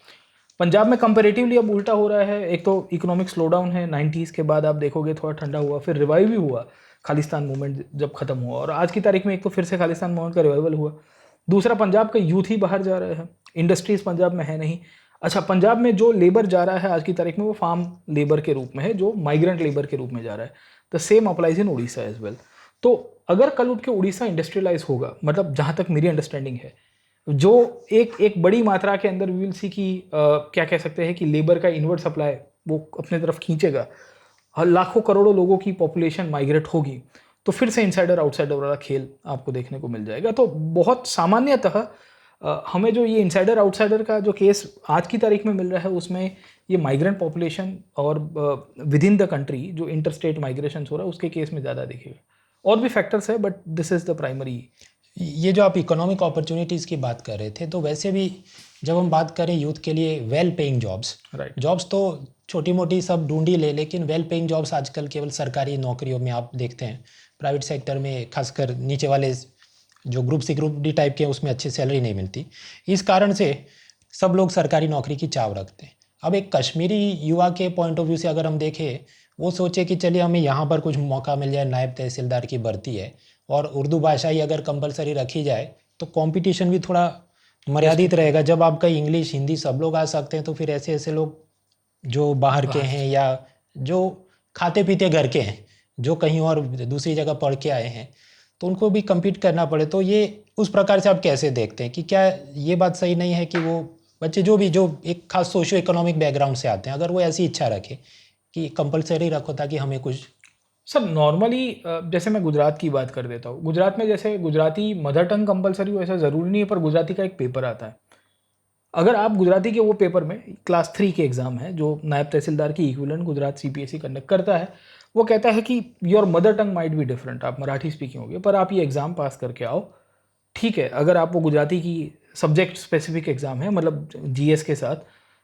पंजाब में कंपैरेटिवली अब उल्टा हो रहा है। एक तो इकोनॉमिक स्लोडाउन है, 90s के बाद आप देखोगे थोड़ा ठंडा हुआ, फिर रिवाइव भी हुआ खालिस्तान मूवमेंट जब खत्म हुआ, और आज की तारीख में एक तो फिर से खालिस्तान मूवमेंट का रिवाइवल हुआ। दूसरा, पंजाब का यूथ ही बाहर जा रहे हैं, इंडस्ट्रीज पंजाब में है नहीं। अच्छा, पंजाब में जो लेबर जा रहा है आज की तारीख में वो फार्म लेबर के रूप में है, जो माइग्रेंट लेबर के रूप में जा रहा है। The same applies in Orissa as well. तो अगर कल उठ के उड़ीसा इंडस्ट्रियलाइज होगा, मतलब जहाँ तक मेरी अंडरस्टैंडिंग है, जो एक बड़ी मात्रा के अंदर वी विल सी कि क्या कह सकते हैं कि लेबर का इनवर्ड सप्लाई वो अपने तरफ खींचेगा, और लाखों करोड़ों लोगों की पॉपुलेशन माइग्रेट होगी, तो फिर से इनसाइडर आउटसाइडर वाला खेल आपको देखने को मिल जाएगा। तो बहुत सामान्यतः हमें जो ये इनसाइडर आउटसाइडर का जो केस आज की तारीख में मिल रहा है, उसमें ये माइग्रेंट पॉपुलेशन और विद इन द कंट्री जो इंटर स्टेट माइग्रेशन हो रहा है उसके केस में ज़्यादा दिखेगा। और भी फैक्टर्स है, but this is the primary. ये जो आप इकोनॉमिक अपॉर्चुनिटीज़ की बात कर रहे थे, तो वैसे भी जब हम बात करें यूथ के लिए well paying jobs, right, jobs तो छोटी मोटी सब ढूंढ ही ले, लेकिन वेल पेइंग जॉब्स आजकल केवल सरकारी नौकरियों में आप देखते हैं। प्राइवेट सेक्टर में खासकर नीचे वाले जो group C group D type के हैं उसमें अच्छी सैलरी नहीं मिलती। इस कारण से सब लोग सरकारी नौकरी की चाव रखते हैं। अब एक कश्मीरी युवा के पॉइंट ऑफ व्यू से अगर हम देखें, वो सोचे कि चलिए हमें यहाँ पर कुछ मौका मिल जाए, नायब तहसीलदार की भर्ती है और उर्दू भाषा ही अगर कंपलसरी रखी जाए तो कंपटीशन भी थोड़ा मर्यादित रहेगा। जब आपका इंग्लिश हिंदी सब लोग आ सकते हैं, तो फिर ऐसे ऐसे लोग जो बाहर के हैं या जो खाते पीते घर के हैं, जो कहीं और दूसरी जगह पढ़ के आए हैं, तो उनको भी compete करना पड़े। तो ये उस प्रकार से आप कैसे देखते हैं कि क्या ये बात सही नहीं है कि वो बच्चे जो एक खास सोशियो इकोनॉमिक बैकग्राउंड से आते हैं, अगर वो ऐसी इच्छा रखे कि कंपलसरी रखो ताकि हमें कुछ। सर नॉर्मली जैसे मैं गुजरात की बात कर देता हूँ, गुजरात में जैसे गुजराती मदर टंग कंपलसरी हो ऐसा ज़रूरी नहीं है, पर गुजराती का एक पेपर आता है। अगर आप गुजराती के वो पेपर में क्लास 3 के एग्ज़ाम है जो नायब तहसीलदार की इक्विवेलेंट गुजरात CPSE कंडक्ट करता है, वो कहता है कि your mother tongue might be different, आप मराठी स्पीकिंग होगे पर आप ये एग्ज़ाम पास करके आओ, ठीक है। अगर आप वो गुजराती की सब्जेक्ट स्पेसिफिक एग्ज़ाम है, मतलब GS के साथ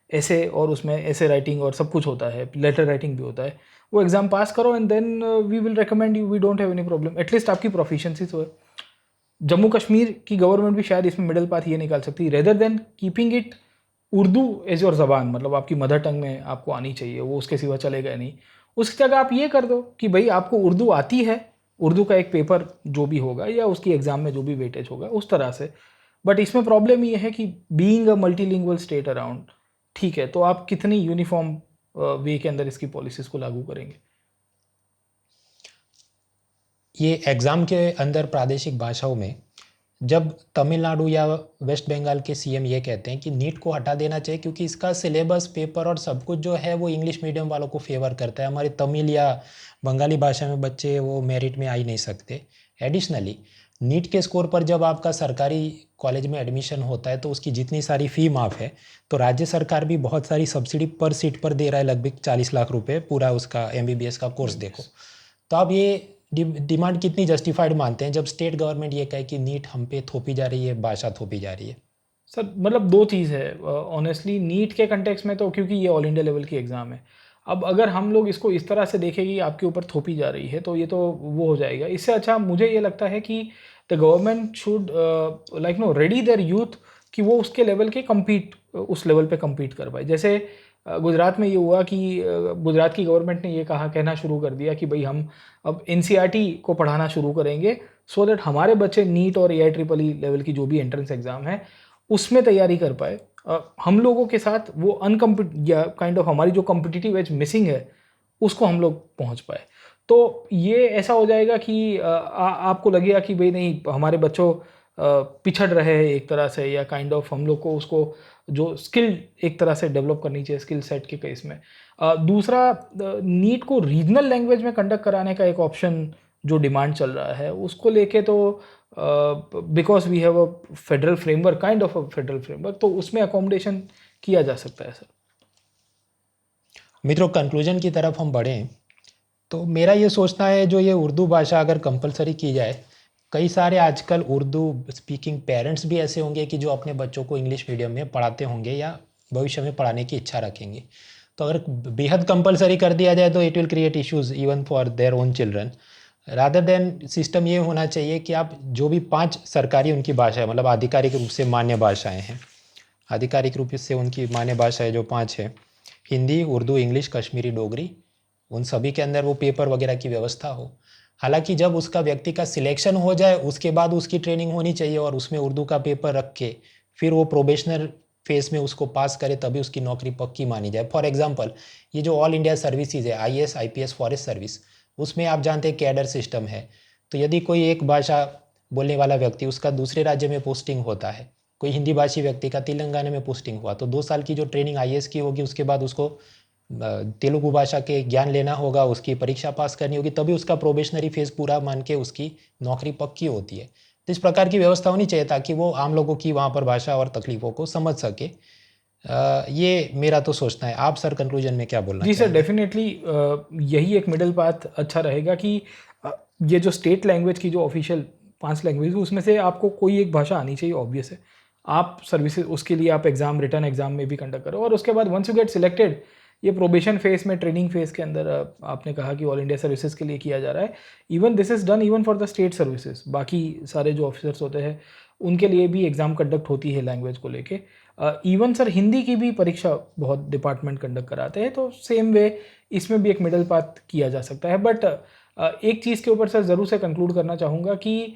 ऐसे, और उसमें ऐसे राइटिंग और सब कुछ होता है, लेटर राइटिंग भी होता है, वो एग्ज़ाम पास करो and then we will recommend you, we don't have any problem, at least आपकी प्रोफिशिएंसी तो है। जम्मू कश्मीर की गवर्नमेंट भी शायद इसमें मिडिल पाथ ये निकाल सकती है, rather than keeping it Urdu as your ज़बान, मतलब आपकी मदर टंग में आपको आनी चाहिए, वो उसके सिवा चलेगा नहीं। उसकी जगह आप ये कर दो कि भाई आपको उर्दू आती है, उर्दू का एक पेपर जो भी होगा या उसकी एग्ज़ाम में जो भी वेटेज होगा उस तरह से। बट इसमें प्रॉब्लम ये है कि being a multilingual state around, ठीक है, तो आप कितनी यूनिफॉर्म वे के अंदर इसकी पॉलिसीज़ को लागू करेंगे। ये एग्ज़ाम के अंदर प्रादेशिक भाषाओं में जब तमिलनाडु या वेस्ट बंगाल के CM ये कहते हैं कि नीट को हटा देना चाहिए क्योंकि इसका सिलेबस पेपर और सब कुछ जो है वो इंग्लिश मीडियम वालों को फेवर करता है, हमारे तमिल या बंगाली भाषा में बच्चे वो मेरिट में आ ही नहीं सकते। एडिशनली नीट के स्कोर पर जब आपका सरकारी कॉलेज में एडमिशन होता है तो उसकी जितनी सारी फ़ी माफ़ है, तो राज्य सरकार भी बहुत सारी सब्सिडी पर सीट पर दे रहा है, लगभग 40 लाख रुपए पूरा उसका MBBS का कोर्स देखो। तो आप ये डिमांड कितनी जस्टिफाइड मानते हैं जब स्टेट गवर्नमेंट ये कहे कि नीट हम पे थोपी जा रही है, भाषा थोपी जा रही है? सर मतलब दो चीज़ है ऑनेस्टली, नीट के कंटेक्स में तो क्योंकि ये ऑल इंडिया लेवल की एग्ज़ाम है, अब अगर हम लोग इसको इस तरह से देखें कि आपके ऊपर थोपी जा रही है तो ये तो वो हो जाएगा। इससे अच्छा मुझे ये लगता है कि the government should like no ready their youth कि वो उसके लेवल के कम्पीट, उस लेवल पे कम्पीट कर पाए। जैसे गुजरात में ये हुआ कि गुजरात की गवर्नमेंट ने ये कहना शुरू कर दिया कि भाई हम अब NCERT को पढ़ाना शुरू करेंगे सो दैट हमारे बच्चे नीट और AIEEE लेवल की जो भी एंट्रेंस एग्ज़ाम है उसमें तैयारी कर पाए। हम लोगों के साथ वो अनकम्पिट या काइंड ऑफ हमारी जो कॉम्पिटिटिव एज मिसिंग है उसको हम लोग पहुंच पाए। तो ये ऐसा हो जाएगा कि आपको लगेगा कि भाई नहीं हमारे बच्चों पिछड़ रहे हैं एक तरह से, या काइंड ऑफ हम लोग को उसको जो स्किल एक तरह से डेवलप करनी चाहिए स्किल सेट के केस में। दूसरा, नीट को रीजनल लैंग्वेज में कंडक्ट कराने का एक ऑप्शन जो डिमांड चल रहा है उसको लेके तो because we have a federal framework, kind of a federal framework, तो उसमें अकोमोडेशन किया जा सकता है सर। मित्रों, कंक्लूजन की तरफ हम बढ़ें तो मेरा ये सोचना है जो ये उर्दू भाषा अगर कंपलसरी की जाए, कई सारे आजकल उर्दू स्पीकिंग पेरेंट्स भी ऐसे होंगे कि जो अपने बच्चों को इंग्लिश मीडियम में पढ़ाते होंगे या भविष्य में पढ़ाने की इच्छा रखेंगे। तो अगर बेहद कंपलसरी कर दिया जाए तो it will create issues even for their own children. Rather than system ये होना चाहिए कि आप जो भी 5 सरकारी उनकी भाषा है, मतलब आधिकारिक रूप से मान्य भाषाएं हैं, आधिकारिक रूप से उनकी मान्य भाषाएं जो 5 है, हिंदी, उर्दू, इंग्लिश, कश्मीरी, डोगरी, उन सभी के अंदर वो पेपर वगैरह की व्यवस्था हो। हालांकि जब उसका व्यक्ति का सिलेक्शन हो जाए उसके बाद उसकी ट्रेनिंग होनी चाहिए और उसमें उर्दू का पेपर रख के फिर वो प्रोबेशनल फेस में उसको पास करे तभी उसकी नौकरी पक्की मानी जाए। फॉर एग्जांपल ये जो ऑल इंडिया सर्विसेज है, IAS, IPS, फॉरेस्ट सर्विस, उसमें आप जानते हैं कैडर सिस्टम है। तो यदि कोई एक भाषा बोलने वाला व्यक्ति उसका दूसरे राज्य में पोस्टिंग होता है, कोई हिंदी भाषी व्यक्ति का तेलंगाना में पोस्टिंग हुआ, तो 2 साल की जो ट्रेनिंग IAS की होगी उसके बाद उसको तेलुगु भाषा के ज्ञान लेना होगा, उसकी परीक्षा पास करनी होगी, तभी उसका प्रोबेशनरी फेज पूरा मान के उसकी नौकरी पक्की होती है। तो इस प्रकार की व्यवस्था होनी चाहिए ताकि वो आम लोगों की वहाँ पर भाषा और तकलीफ़ों को समझ सके। ये मेरा तो सोचना है। आप सर कंक्लूजन में क्या बोलना जी सर, चाहेंगे? डेफिनेटली यही एक मिडिल पाथ अच्छा रहेगा कि ये जो स्टेट लैंग्वेज की जो ऑफिशियल 5 लैंग्वेज उसमें से आपको कोई एक भाषा आनी चाहिए, ऑब्वियस है। आप सर्विसेज उसके लिए आप एग्ज़ाम, रिटर्न एग्ज़ाम में भी कंडक्ट करो और उसके बाद वंस यू गेट सिलेक्टेड, ये प्रोबेशन फेज में, ट्रेनिंग फेज के अंदर आपने कहा कि ऑल इंडिया सर्विसेज के लिए किया जा रहा है। Even this is done even for the state services. बाकी सारे जो ऑफिसर्स होते हैं उनके लिए भी एग्ज़ाम कंडक्ट होती है लैंग्वेज को लेके। इवन सर हिंदी की भी परीक्षा बहुत डिपार्टमेंट कंडक्ट कराते हैं, तो सेम वे इसमें भी एक मिडल पाथ किया जा सकता है। बट एक चीज़ के ऊपर सर ज़रूर से कंक्लूड करना चाहूँगा कि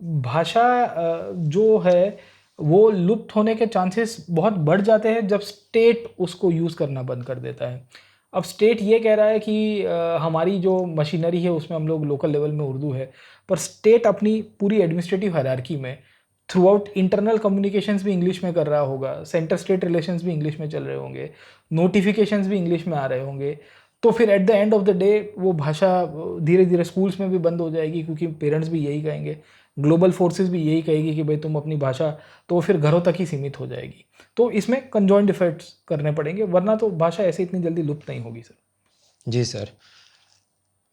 भाषा जो है वो लुप्त होने के चांसेस बहुत बढ़ जाते हैं जब स्टेट उसको यूज़ करना बंद कर देता है। अब स्टेट ये कह रहा है कि हमारी जो मशीनरी है उसमें हम लोग लोकल लेवल में उर्दू है, पर स्टेट अपनी पूरी एडमिनिस्ट्रेटिव हायरार्की में थ्रू आउट इंटरनल कम्युनिकेशंस भी इंग्लिश में कर रहा होगा, सेंटर स्टेट रिलेशंस भी इंग्लिश में चल रहे होंगे, नोटिफिकेशंस भी इंग्लिश में आ रहे होंगे। तो फिर at the end of the day वो भाषा धीरे धीरे स्कूल्स में भी बंद हो जाएगी, क्योंकि पेरेंट्स भी यही कहेंगे, ग्लोबल फोर्सेस भी यही कहेगी कि भाई तुम अपनी भाषा, तो वो फिर घरों तक ही सीमित हो जाएगी। तो इसमें कंजॉइंट इफेक्ट्स करने पड़ेंगे, वरना तो भाषा ऐसे इतनी जल्दी लुप्त नहीं होगी सर। जी सर।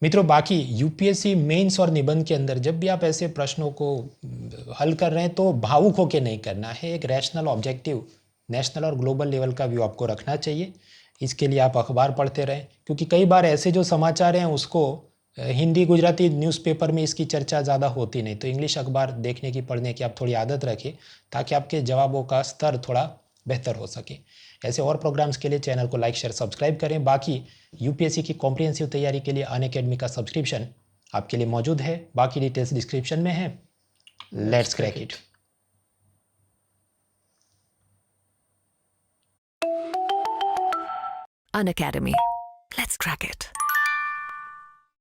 मित्रों, बाकी यूपीएससी मेंस और निबंध के अंदर जब भी आप ऐसे प्रश्नों को हल कर रहे हैं तो भावुक होकर नहीं करना है। एक रैशनल ऑब्जेक्टिव नेशनल और ग्लोबल लेवल का व्यू आपको रखना चाहिए। इसके लिए आप अखबार पढ़ते रहें, क्योंकि कई बार ऐसे जो समाचार हैं उसको हिंदी गुजराती न्यूज़पेपर में इसकी चर्चा ज़्यादा होती नहीं। तो इंग्लिश अखबार देखने की, पढ़ने की आप थोड़ी आदत रखें ताकि आपके जवाबों का स्तर थोड़ा बेहतर हो सके। ऐसे और प्रोग्राम्स के लिए चैनल को लाइक, शेयर, सब्सक्राइब करें। बाकी यूपीएससी की कॉम्प्रिहेंसिव तैयारी के लिए अनअकैडमी का सब्सक्रिप्शन आपके लिए मौजूद है। बाकी डिटेल्स डिस्क्रिप्शन में है। Let's crack it. Unacademy. Let's crack it.